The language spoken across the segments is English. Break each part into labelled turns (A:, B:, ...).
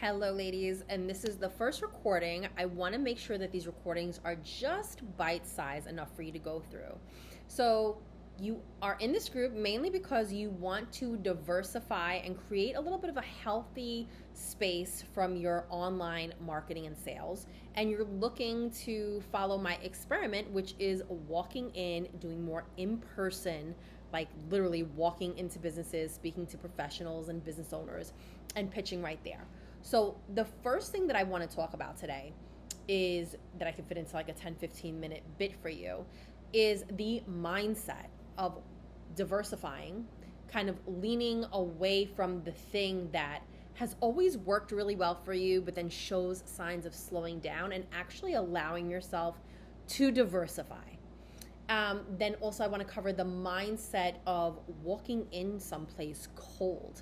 A: Hello, ladies, and this is the first recording. I want to make sure that these recordings are just bite sized enough for you to go through. So, you are in this group mainly because you want to diversify and create a little bit of a healthy space from your online marketing and sales. And you're looking to follow my experiment, which is walking in, doing more in person, like literally walking into businesses, speaking to professionals and business owners, and pitching right there. So the first thing that I want to talk about today is that I can fit into like a 10-15 minute bit for you is the mindset of diversifying, kind of leaning away from the thing that has always worked really well for you, but then shows signs of slowing down and actually allowing yourself to diversify. Then also I want to cover the mindset of walking in someplace cold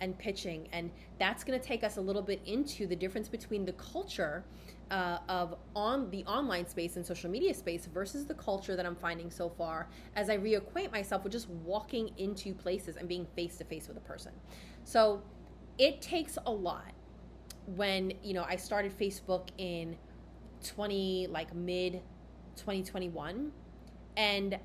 A: and pitching, and that's going to take us a little bit into the difference between the culture of on the online space and social media space versus the culture that I'm finding so far as I reacquaint myself with just walking into places and being face to face with a person. So it takes a lot. When I started Facebook in mid 2021, and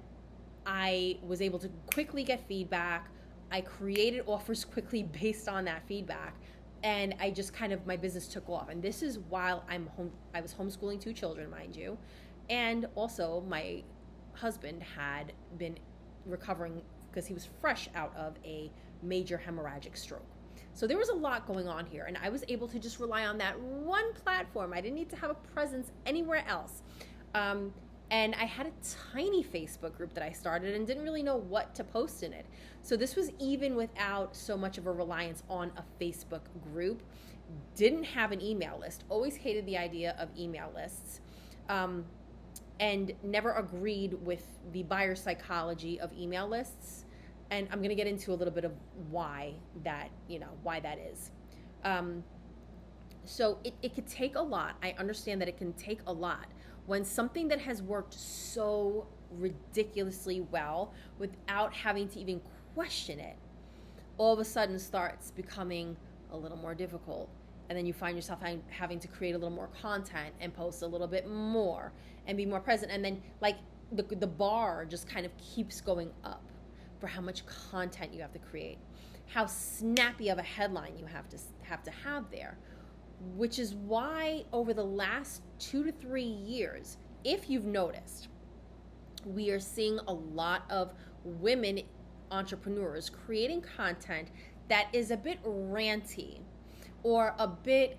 A: I was able to quickly get feedback. I created offers quickly based on that feedback, and I just my business took off. And this is while I was homeschooling 2 children, mind you, and also my husband had been recovering because he was fresh out of a major hemorrhagic stroke. So there was a lot going on here, and I was able to just rely on that one platform. I didn't need to have a presence anywhere else. And I had a tiny Facebook group that I started and didn't really know what to post in it. So this was even without so much of a reliance on a Facebook group. Didn't have an email list. Always hated the idea of email lists. And never agreed with the buyer psychology of email lists. And I'm going to get into a little bit of why that is. So it could take a lot. I understand that it can take a lot when something that has worked so ridiculously well without having to even question it all of a sudden starts becoming a little more difficult. And then you find yourself having to create a little more content and post a little bit more and be more present. And then the bar just kind of keeps going up for how much content you have to create, how snappy of a headline you have to have there. Which is why over the last 2 to 3 years, if you've noticed, we are seeing a lot of women entrepreneurs creating content that is a bit ranty or a bit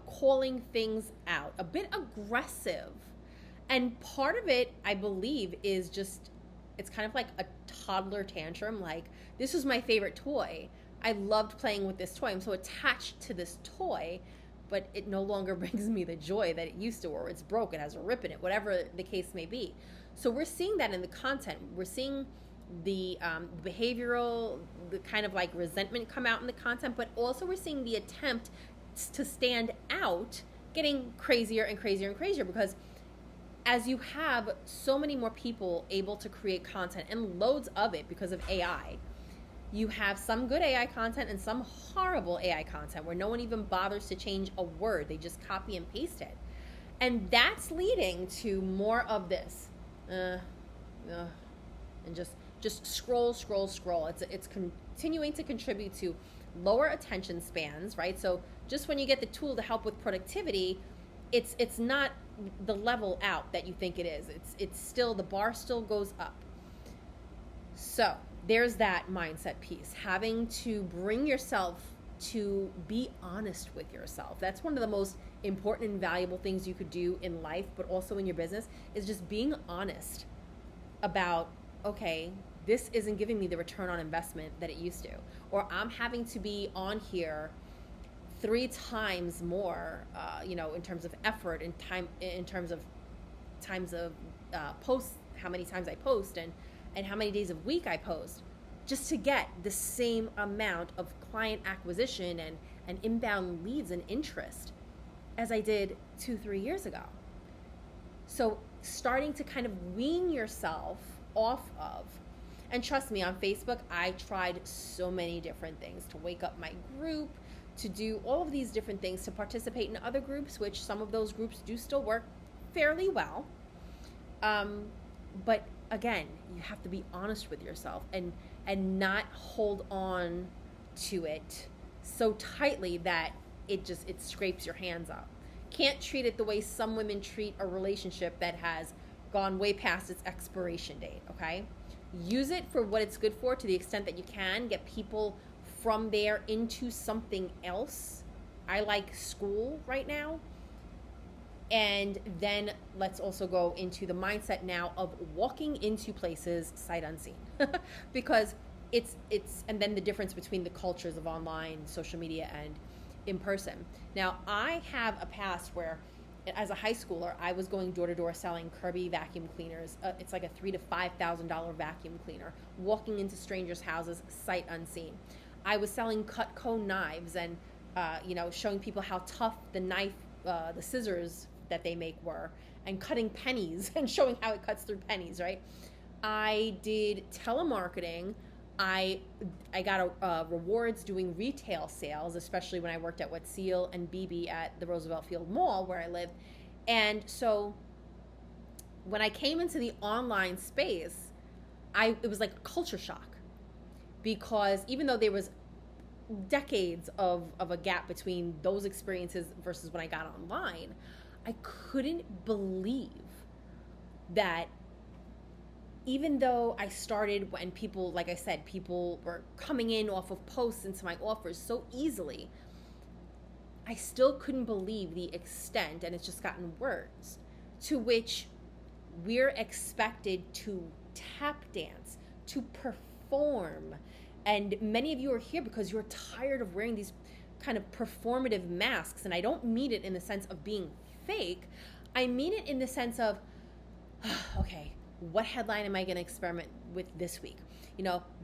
A: calling things out, a bit aggressive. And part of it, I believe, is just, it's kind of like a toddler tantrum, like, this was my favorite toy. I loved playing with this toy. I'm so attached to this toy, but it no longer brings me the joy that it used to, or it's broke, it has a rip in it, whatever the case may be. So we're seeing that in the content. We're seeing the behavioral, the kind of like resentment come out in the content, but also we're seeing the attempt to stand out getting crazier and crazier and crazier, because as you have so many more people able to create content and loads of it because of AI, you have some good AI content and some horrible AI content where no one even bothers to change a word. They just copy and paste it. And that's leading to more of this. And just scroll. It's continuing to contribute to lower attention spans, right? So just when you get the tool to help with productivity, it's not the level out that you think it is. It's still, the bar still goes up. So there's that mindset piece, having to bring yourself to be honest with yourself. That's one of the most important and valuable things you could do in life, but also in your business, is just being honest about, okay, this isn't giving me the return on investment that it used to, or I'm having to be on here 3 times more, in terms of effort and time, in terms of times of posts, how many times I post, and how many days a week I post, just to get the same amount of client acquisition and inbound leads and interest as I did 2-3 years ago. So starting to kind of wean yourself off of, and trust me, on Facebook, I tried so many different things to wake up my group, to do all of these different things, to participate in other groups, which some of those groups do still work fairly well. But again, you have to be honest with yourself and not hold on to it so tightly that it scrapes your hands up. Can't treat it the way some women treat a relationship that has gone way past its expiration date, okay? Use it for what it's good for to the extent that you can. Get people from there into something else. I like Skool right now. And then let's also go into the mindset now of walking into places sight unseen. Because it's and then the difference between the cultures of online, social media, and in person. Now, I have a past where as a high schooler, I was going door to door selling Kirby vacuum cleaners. It's like a $3,000 to $5,000 vacuum cleaner, walking into strangers' houses sight unseen. I was selling Cutco knives and showing people how tough the knife, the scissors that they make were, and cutting pennies and showing how it cuts through pennies, right? I did telemarketing. I got rewards doing retail sales, especially when I worked at Seal and BB at the Roosevelt Field Mall where I lived. And so when I came into the online space, it was like a culture shock, because even though there was decades of a gap between those experiences versus when I got online, I couldn't believe that even though I started when people, like I said, people were coming in off of posts into my offers so easily, I still couldn't believe the extent, and it's just gotten worse, to which we're expected to tap dance, to perform. And many of you are here because you're tired of wearing these kind of performative masks. And I don't mean it in the sense of being fake. I mean it in the sense of, okay, what headline am I going to experiment with this week?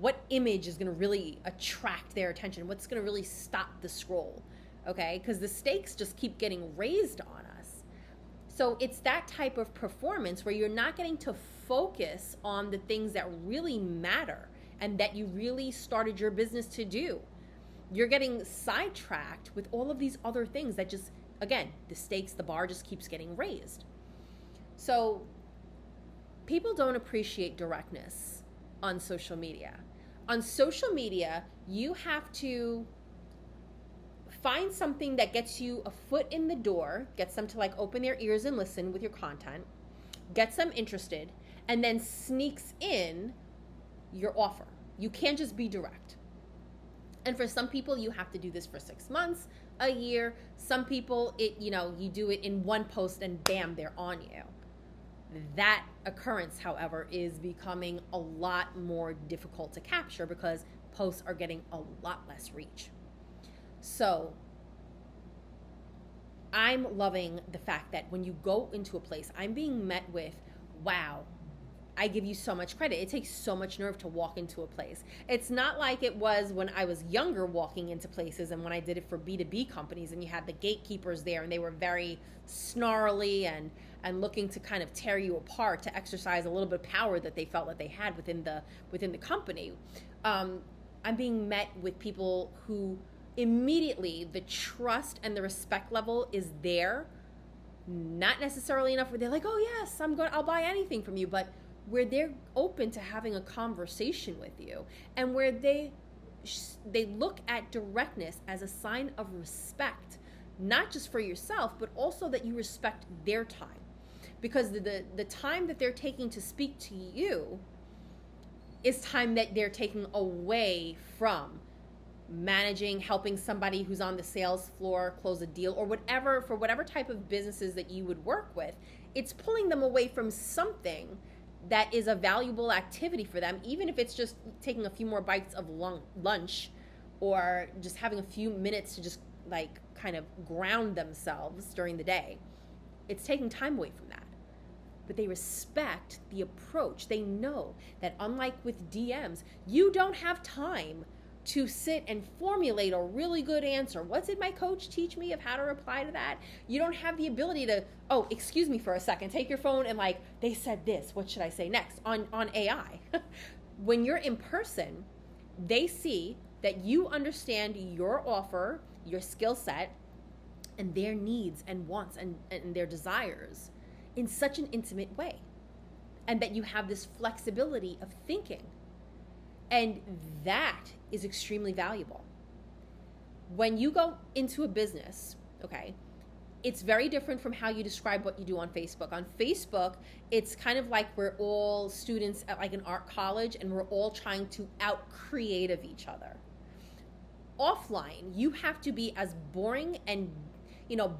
A: What image is going to really attract their attention? What's going to really stop the scroll? Okay, because the stakes just keep getting raised on us. So it's that type of performance where you're not getting to focus on the things that really matter and that you really started your business to do. You're getting sidetracked with all of these other things that just, again, the stakes, the bar just keeps getting raised. So people don't appreciate directness on social media. On social media, you have to find something that gets you a foot in the door, gets them to open their ears and listen with your content, gets them interested, and then sneaks in your offer. You can't just be direct. And for some people, you have to do this for 6 months, a year. Some people, you do it in one post and bam, they're on you. That occurrence, however, is becoming a lot more difficult to capture because posts are getting a lot less reach. So I'm loving the fact that when you go into a place, I'm being met with, wow, I give you so much credit. It takes so much nerve to walk into a place. It's not like it was when I was younger walking into places and when I did it for B2B companies and you had the gatekeepers there and they were very snarly and looking to kind of tear you apart, to exercise a little bit of power that they felt that they had within the company. I'm being met with people who immediately the trust and the respect level is there. Not necessarily enough where they're like, oh yes, I'll buy anything from you, but where they're open to having a conversation with you, and where they look at directness as a sign of respect, not just for yourself, but also that you respect their time. Because the time that they're taking to speak to you is time that they're taking away from managing, helping somebody who's on the sales floor close a deal, or whatever, for whatever type of businesses that you would work with. It's pulling them away from something that is a valuable activity for them, even if it's just taking a few more bites of lunch or just having a few minutes to just kind of ground themselves during the day. It's taking time away from that. But they respect the approach. They know that unlike with DMs, you don't have time to sit and formulate a really good answer. What did my coach teach me of how to reply to that? You don't have the ability to, oh, excuse me for a second, take your phone and they said this, what should I say next on AI? When you're in person, they see that you understand your offer your skill set and their needs and wants and their desires in such an intimate way. And that you have this flexibility of thinking. And that is extremely valuable. When you go into a business, okay, it's very different from how you describe what you do on Facebook. On Facebook, it's kind of like we're all students at like an art college and we're all trying to out-creative each other. Offline, you have to be as boring and,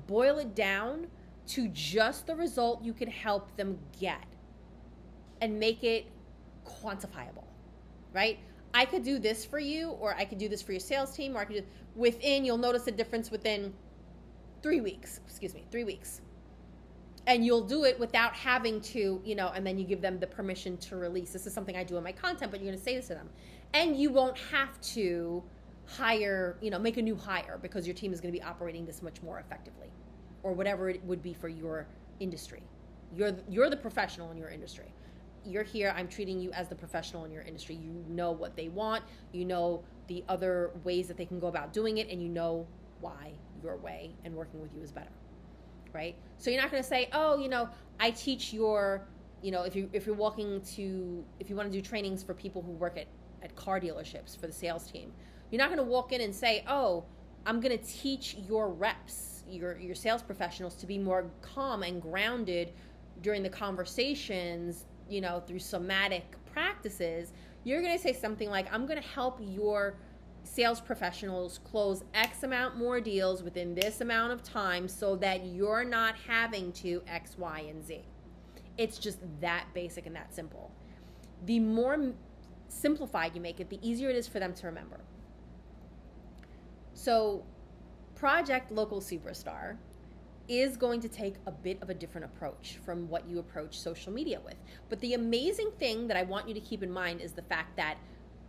A: boil it down to just the result you can help them get and make it quantifiable, right? I could do this for you, or I could do this for your sales team, or I could do you'll notice a difference within 3 weeks. And you'll do it without having to, and then you give them the permission to release. This is something I do in my content, but you're going to say this to them. And you won't have to hire, make a new hire because your team is going to be operating this much more effectively, or whatever it would be for your industry. You're the professional in your industry. You're here, I'm treating you as the professional in your industry. You know what they want, you know the other ways that they can go about doing it, and you know why your way and working with you is better, right? So you're not going to say, I teach your, if you want to do trainings for people who work at car dealerships for the sales team, you're not going to walk in and say, I'm going to teach your reps, your sales professionals to be more calm and grounded during the conversations, through somatic practices. You're going to say something like, I'm going to help your sales professionals close X amount more deals within this amount of time so that you're not having to X, Y, and Z. It's just that basic and that simple. The more simplified you make it, the easier it is for them to remember. So Project Local Superstar is going to take a bit of a different approach from what you approach social media with. But the amazing thing that I want you to keep in mind is the fact that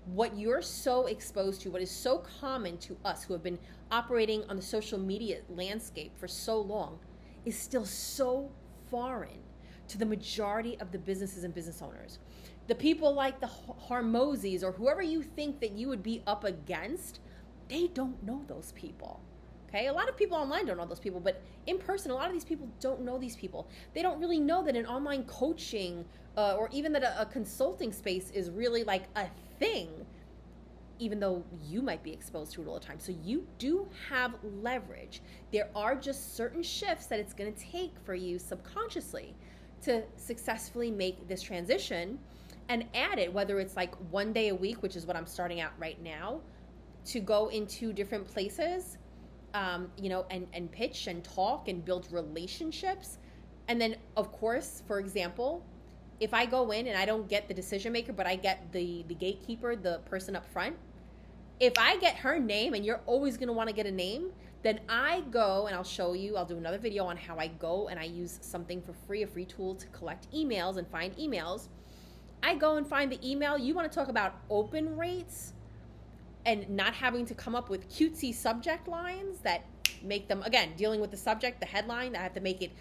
A: what you're so exposed to, what is so common to us who have been operating on the social media landscape for so long, is still so foreign to the majority of the businesses and business owners. The people like the Hormozis or whoever you think that you would be up against, they don't know those people. Okay, a lot of people online don't know those people, but in person, a lot of these people don't know these people. They don't really know that an online coaching or even that a consulting space is really like a thing, even though you might be exposed to it all the time. So you do have leverage. There are just certain shifts that it's going to take for you subconsciously to successfully make this transition and add it, whether it's like 1 day a week, which is what I'm starting out right now, to go into different places, and pitch and talk and build relationships. And then, of course, for example, if I go in and I don't get the decision maker, but I get the gatekeeper, the person up front, if I get her name, and you're always going to want to get a name, then I go and I'll show you, I'll do another video on how I go and I use something for free, a free tool to collect emails and find emails. I go and find the email. You want to talk about open rates and not having to come up with cutesy subject lines that make them, again, dealing with the subject, the headline, I have to make it,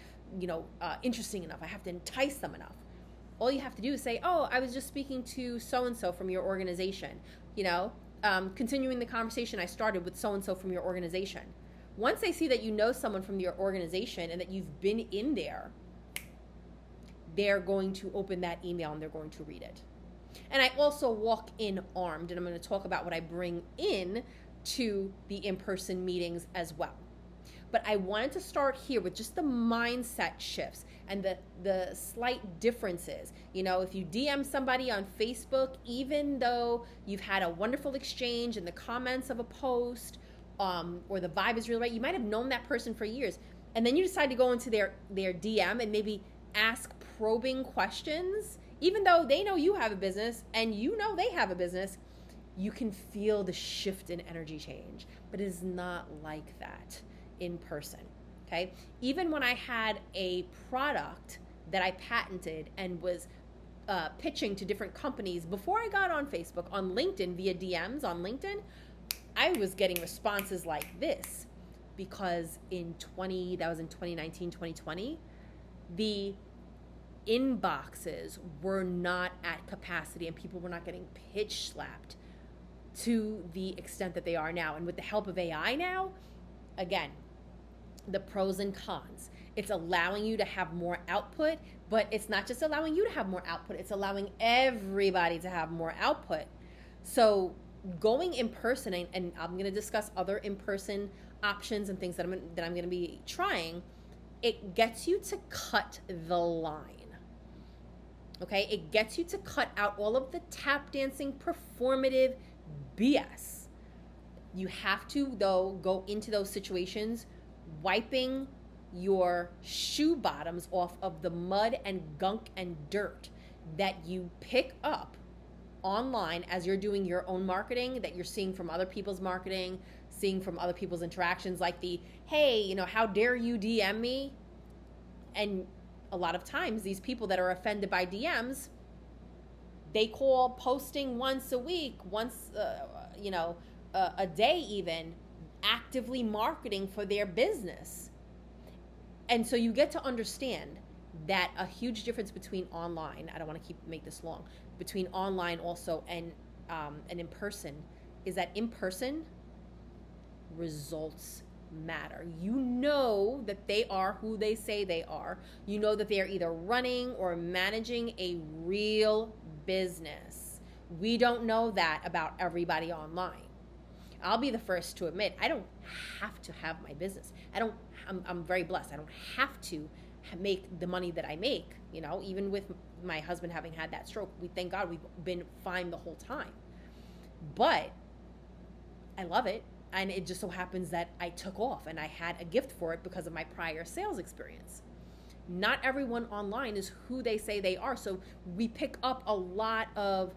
A: interesting enough. I have to entice them enough. All you have to do is say, I was just speaking to so-and-so from your organization. Continuing the conversation I started with so-and-so from your organization. Once they see that you know someone from your organization and that you've been in there, they're going to open that email and they're going to read it. And I also walk in armed, and I'm going to talk about what I bring in to the in-person meetings as well. But I wanted to start here with just the mindset shifts and the slight differences. If you DM somebody on Facebook, even though you've had a wonderful exchange in the comments of a post, or the vibe is really right, you might have known that person for years, and then you decide to go into their DM and maybe ask probing questions. Even though they know you have a business and you know they have a business, you can feel the shift in energy change. But it is not like that in person, okay? Even when I had a product that I patented and was pitching to different companies before I got on Facebook, on LinkedIn, via DMs on LinkedIn, I was getting responses like this because in 2019, 2020, the inboxes were not at capacity and people were not getting pitch slapped to the extent that they are now. And with the help of AI now, again, the pros and cons. It's allowing you to have more output, but it's not just allowing you to have more output, it's allowing everybody to have more output. So going in person, and I'm going to discuss other in-person options and things that I'm going to be trying, it gets you to cut the line. Okay? It gets you to cut out all of the tap dancing performative BS. You have to, though, go into those situations wiping your shoe bottoms off of the mud and gunk and dirt that you pick up online as you're doing your own marketing, that you're seeing from other people's marketing, seeing from other people's interactions, like the, hey, you know, how dare you DM me? And a lot of times these people that are offended by DMs, they call posting once a week, a day even, actively marketing for their business. And so you get to understand that a huge difference between online, I don't want to make this long, between online also and in person, is that in person results matter. You know that they are who they say they are. You know that they are either running or managing a real business. We don't know that about everybody online. I'll be the first to admit, I don't have to have my business. I'm very blessed. I don't have to make the money that I make, you know, even with my husband having had that stroke. We thank God we've been fine the whole time. But I love it. And it just so happens that I took off and I had a gift for it because of my prior sales experience. Not everyone online is who they say they are. So we pick up a lot of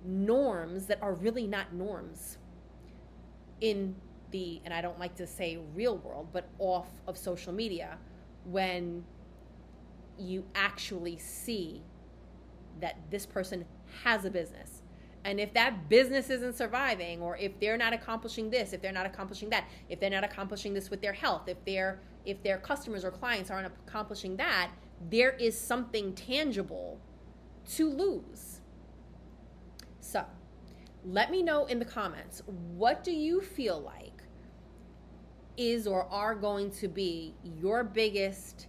A: norms that are really not norms in the, and I don't like to say real world, but off of social media, when you actually see that this person has a business. And if that business isn't surviving, or if they're not accomplishing this, if they're not accomplishing that, if they're not accomplishing this with their health, if their customers or clients aren't accomplishing that, there is something tangible to lose. So let me know in the comments, what do you feel like is or are going to be your biggest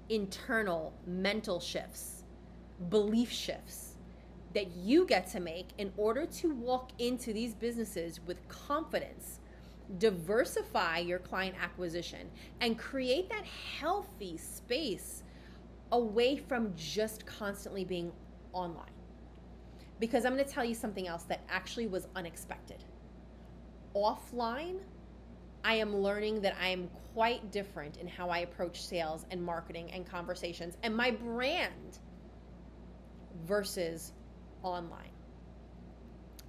A: internal mental shifts, belief shifts, that you get to make in order to walk into these businesses with confidence, diversify your client acquisition, and create that healthy space away from just constantly being online. Because I'm going to tell you something else that actually was unexpected. Offline, I am learning that I am quite different in how I approach sales and marketing and conversations and my brand versus online.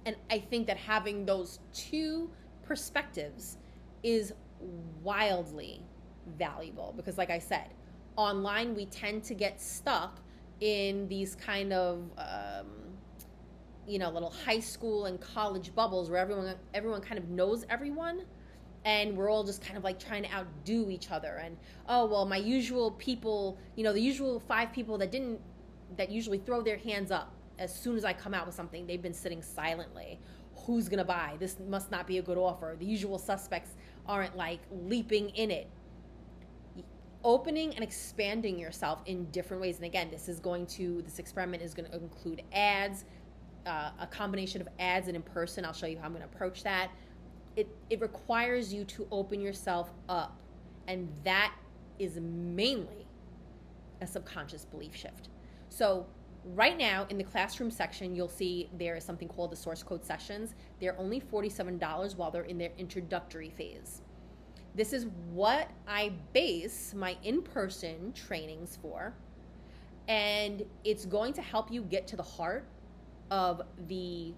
A: And I think that having those two perspectives is wildly valuable, because like I said, online we tend to get stuck in these kind of little high school and college bubbles where everyone kind of knows everyone, and we're all just kind of like trying to outdo each other. And oh well, my usual people, the usual 5 people that usually throw their hands up as soon as I come out with something, they've been sitting silently. Who's gonna buy? This must not be a good offer. The usual suspects aren't like leaping in it. Opening and expanding yourself in different ways. And again, this experiment is going to include ads, a combination of ads and in person. I'll show you how I'm going to approach that. It requires you to open yourself up, and that is mainly a subconscious belief shift. So right now in the classroom section, you'll see there is something called the source code sessions. They're only $47 while they're in their introductory phase. This is what I base my in-person trainings for, and it's going to help you get to the heart of the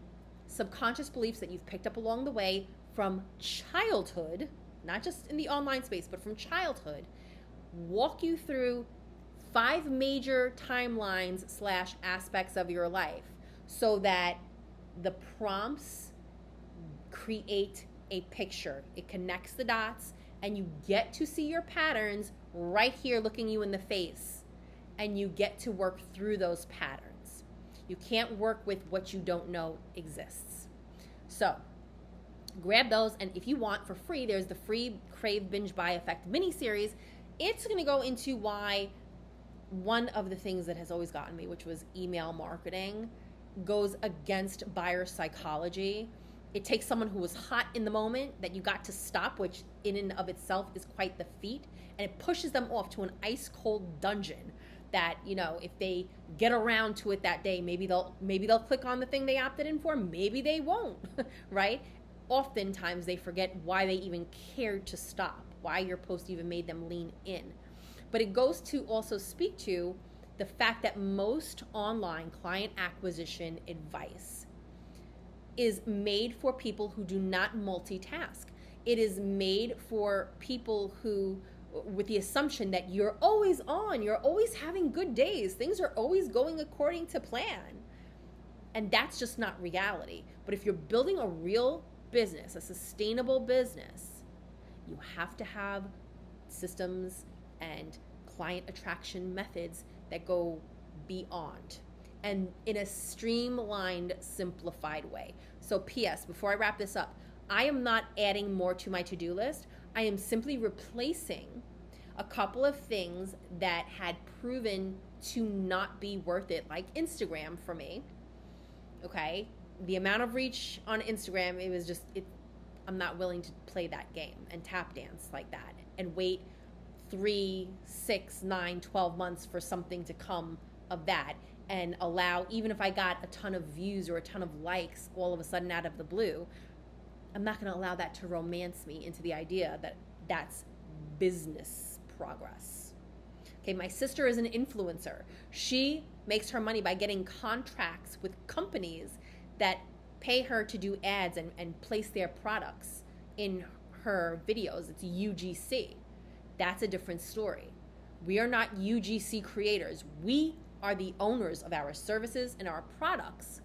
A: subconscious beliefs that you've picked up along the way from childhood, not just in the online space, but from childhood. Walk you through 5 major timelines / aspects of your life so that the prompts create a picture. It connects the dots, and you get to see your patterns right here looking you in the face, and you get to work through those patterns. You can't work with what you don't know exists. So Grab those, and if you want for free, there's the free Crave Binge Buy Effect mini series. It's going to go into why one of the things that has always gotten me, which was email marketing, goes against buyer psychology. It takes someone who was hot in the moment that you got to stop, which in and of itself is quite the feat, and it pushes them off to an ice cold dungeon that, you know, if they get around to it that day, maybe they'll click on the thing they opted in for, maybe they won't, right? Oftentimes they forget why they even cared to stop, why your post even made them lean in. But it goes to also speak to the fact that most online client acquisition advice is made for people who do not multitask. It is made for people who, with the assumption that you're always on, you're always having good days, things are always going according to plan. And that's just not reality. But if you're building a real business, a sustainable business, you have to have systems and client attraction methods that go beyond and in a streamlined, simplified way. So PS, before I wrap this up, I am not adding more to my to-do list. I am simply replacing a couple of things that had proven to not be worth it, like Instagram for me. Okay, the amount of reach on Instagram, I'm not willing to play that game and tap dance like that and wait 3, 6, 9, 12 months for something to come of that, and allow, even if I got a ton of views or a ton of likes all of a sudden out of the blue, I'm not going to allow that to romance me into the idea that that's business progress. Okay, my sister is an influencer. She makes her money by getting contracts with companies that pay her to do ads and place their products in her videos. It's UGC. That's a different story. We are not UGC creators. We are the owners of our services and our products.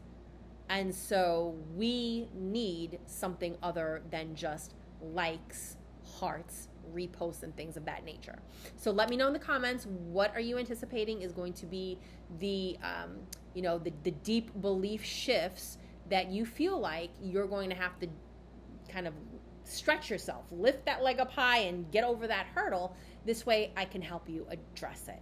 A: And so we need something other than just likes, hearts, reposts, and things of that nature. So let me know in the comments, what are you anticipating is going to be the deep belief shifts that you feel like you're going to have to kind of stretch yourself, lift that leg up high and get over that hurdle. This way I can help you address it.